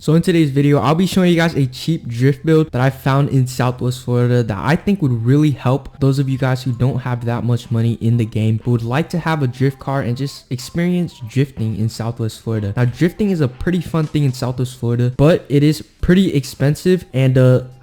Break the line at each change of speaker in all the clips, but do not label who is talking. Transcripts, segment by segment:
So in today's video, I'll be showing you guys a cheap drift build that I found in Southwest Florida that I think would really help those of you guys who don't have that much money in the game but would like to have a drift car and just experience drifting in Southwest Florida. Now, drifting is a pretty fun thing in Southwest Florida, but it is pretty expensive, and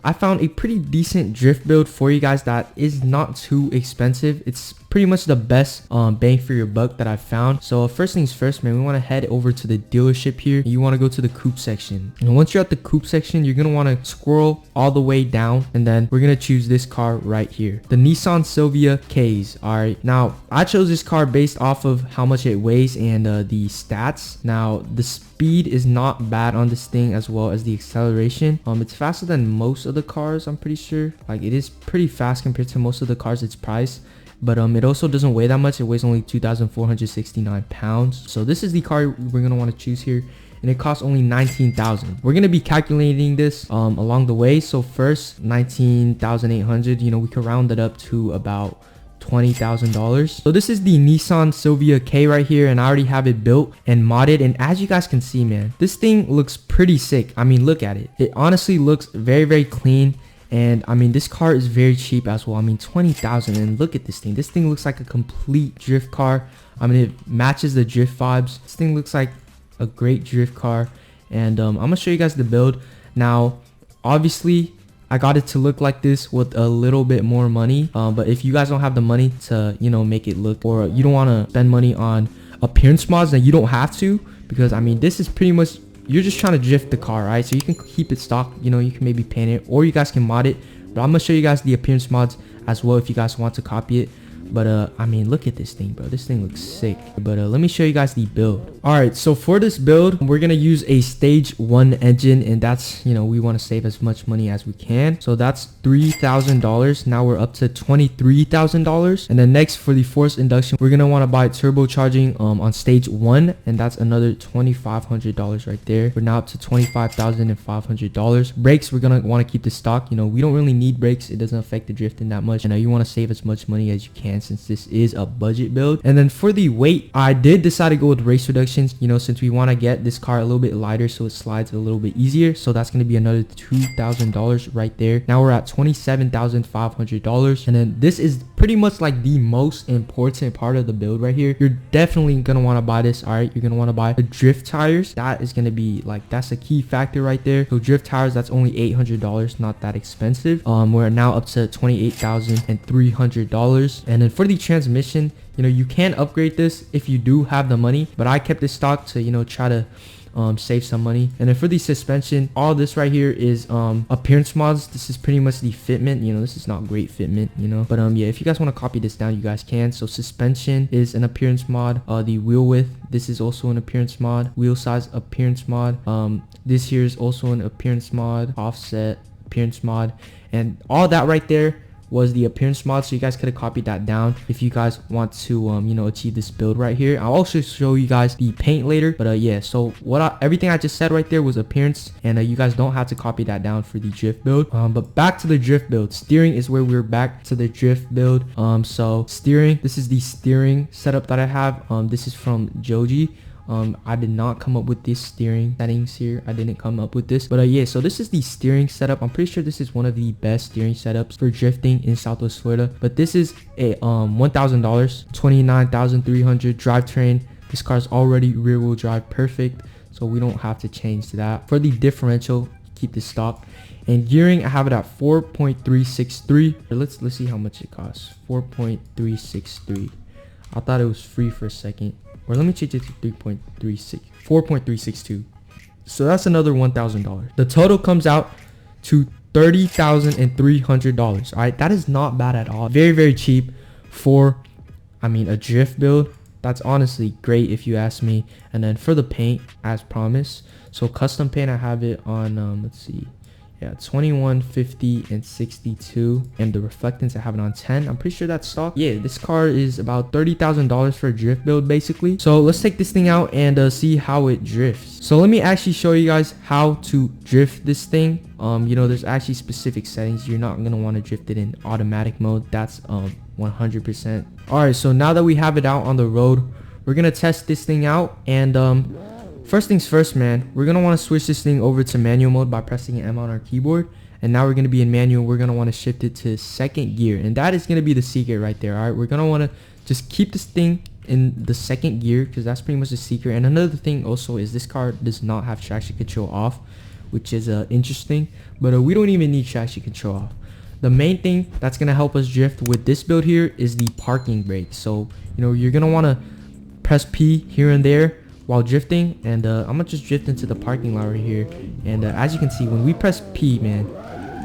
I found a pretty decent drift build for you guys that is not too expensive. It's pretty much the best bang for your buck that I've found. So first things first, man, we want to head over to the dealership here. You want to go to the coupe section, and once you're at the coupe section, you're going to want to scroll all the way down, and then we're going to choose this car right here, the Nissan Silvia K's. All right, now I chose this car based off of how much it weighs and the stats. Now the speed is not bad on this thing, as well as the acceleration. It's faster than most of the cars, I'm pretty sure. Like, it is pretty fast compared to most of the cars its price, but it also doesn't weigh that much. It weighs only 2,469 pounds. So this is the car we're gonna want to choose here, and it costs only 19,000. We're gonna be calculating this along the way. So first, 19,800, you know, we could round it up to about $20,000. So this is the Nissan Silvia K right here, and I already have it built and modded, and as you guys can see, man, this thing looks pretty sick. I mean, look at it. It honestly looks very clean, and I mean, this car is very cheap as well. I mean, 20,000, and look at this thing. This thing looks like a complete drift car. I mean, it matches the drift vibes. This thing looks like a great drift car, and I'm gonna show you guys the build. Now, obviously, I got it to look like this with a little bit more money, but if you guys don't have the money to, you know, make it look, or you don't want to spend money on appearance mods, then you don't have to, because I mean, this is pretty much, you're just trying to drift the car, right? So you can keep it stock, you know, you can maybe paint it, or you guys can mod it, but I'm gonna show you guys the appearance mods as well if you guys want to copy it. But I mean, look at this thing, bro. This thing looks sick. But let me show you guys the build. All right, so for this build, we're gonna use a stage 1 engine, and that's, you know, we want to save as much money as we can. So that's $3,000. Now we're up to $23,000. And then next, for the forced induction, we're gonna want to buy turbocharging on stage 1, and that's another $2,500 right there. We're now up to $25,500. Brakes, we're gonna want to keep the stock. You know, we don't really need brakes. It doesn't affect the drifting that much, and you want to save as much money as you can, since this is a budget build. And then for the weight, I did decide to go with race reductions, you know, since we want to get this car a little bit lighter so it slides a little bit easier. So that's going to be another $2,000 right there. Now we're at $27,500. And then this is pretty much like the most important part of the build right here. You're definitely going to want to buy this. All right, you're going to want to buy the drift tires. That is going to be like, that's a key factor right there. So drift tires, that's only $800, not that expensive. We're now up to $28,300. And then for the transmission, you know, you can upgrade this if you do have the money, but I kept this stock to, you know, try to save some money. And then for the suspension, all this right here is appearance mods. This is pretty much the fitment. You know, this is not great fitment, you know, but yeah, if you guys want to copy this down, you guys can. So suspension is an appearance mod. The wheel width, this is also an appearance mod. Wheel size, appearance mod. This here is also an appearance mod. Offset, appearance mod, and all that right there was the appearance mod. So you guys could have copied that down if you guys want to you know, achieve this build right here. I'll also show you guys the paint later, but yeah, so everything I just said right there was appearance, and you guys don't have to copy that down for the drift build. But back to the drift build. Steering is where we're back to the drift build. So steering, this is the steering setup that I have. This is from Joji. I did not come up with this steering settings here. I didn't come up with this, but yeah, so this is the steering setup. I'm pretty sure this is one of the best steering setups for drifting in Southwest Florida. But this is a $1,000, $29,300 drivetrain. This car is already rear wheel drive perfect, so we don't have to change to that. For the differential, keep this stock. And gearing, I have it at 4.363. Let's see how much it costs. 4.363. I thought it was free for a second. Or let me change it to 4.362. So that's another $1,000. The total comes out to $30,300. All right, that is not bad at all. Very cheap for, I mean, a drift build. That's honestly great if you ask me. And then for the paint, as promised, so custom paint, I have it on let's see, yeah, 21, 50, and 62. And the reflectance, I have it on 10. I'm pretty sure that's stock. Yeah, this car is about $30,000 for a drift build, basically. So let's take this thing out and see how it drifts. So let me actually show you guys how to drift this thing. You know, there's actually specific settings. You're not gonna want to drift it in automatic mode. That's 100%. All right, so now that we have it out on the road, we're gonna test this thing out. And first things first, man, we're gonna want to switch this thing over to manual mode by pressing M on our keyboard. And now we're going to be in manual. We're going to want to shift it to second gear, and that is going to be the secret right there. All right, we're going to want to just keep this thing in the second gear, because that's pretty much the secret. And another thing also is this car does not have traction control off, which is interesting, but we don't even need traction control off. The main thing that's going to help us drift with this build here is the parking brake. So you're going to want to press P here and there while drifting, and I'm gonna just drift into the parking lot right here. And as you can see, when we press P, man,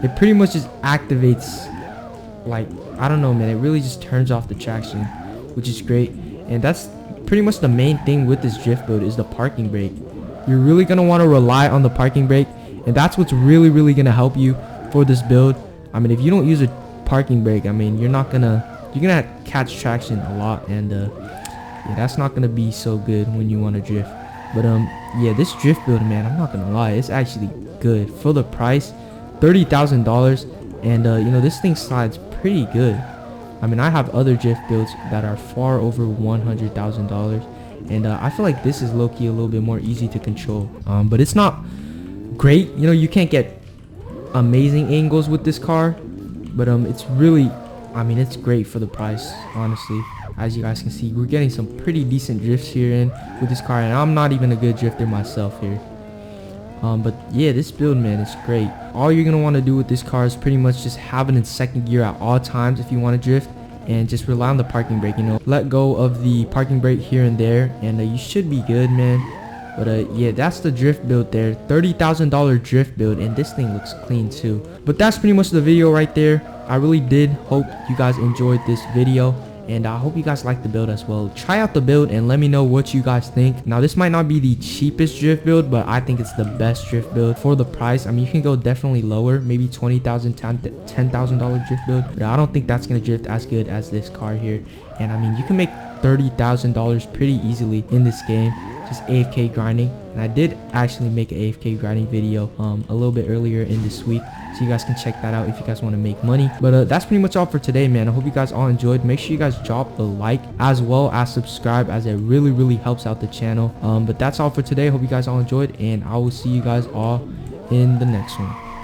it pretty much just activates, like, I don't know, man, it really just turns off the traction, which is great. And that's pretty much the main thing with this drift build is the parking brake. You're really gonna want to rely on the parking brake, and that's what's really gonna help you for this build. I mean, if you don't use a parking brake, I mean, you're gonna catch traction a lot, and yeah, that's not gonna be so good when you want to drift. But yeah, this drift build, man, I'm not gonna lie, it's actually good for the price. $30,000, and this thing slides pretty good. I mean, I have other drift builds that are far over $100,000, and I feel like this is low-key a little bit more easy to control, but it's not great. You can't get amazing angles with this car, but it's really, I mean, it's great for the price, honestly. As you guys can see, we're getting some pretty decent drifts here in with this car, and I'm not even a good drifter myself here. But yeah, this build, man, is great. All you're gonna want to do with this car is pretty much just have it in second gear at all times if you want to drift, and just rely on the parking brake. Let go of the parking brake here and there, and you should be good, man. But yeah, that's the drift build there. $30,000 drift build, and this thing looks clean too. But that's pretty much the video right there. I really did hope you guys enjoyed this video, and I hope you guys like the build as well. Try out the build and let me know what you guys think. Now, this might not be the cheapest drift build, but I think it's the best drift build for the price. I mean, you can go definitely lower, maybe $20,000, $10,000 drift build, but I don't think that's gonna drift as good as this car here. And I mean, you can make $30,000 pretty easily in this game, just AFK grinding. And I did actually make an AFK grinding video a little bit earlier in this week, so you guys can check that out if you guys want to make money. But that's pretty much all for today, man. I hope you guys all enjoyed. Make sure you guys drop a like as well as subscribe, as it really helps out the channel. But that's all for today. Hope you guys all enjoyed, and I will see you guys all in the next one.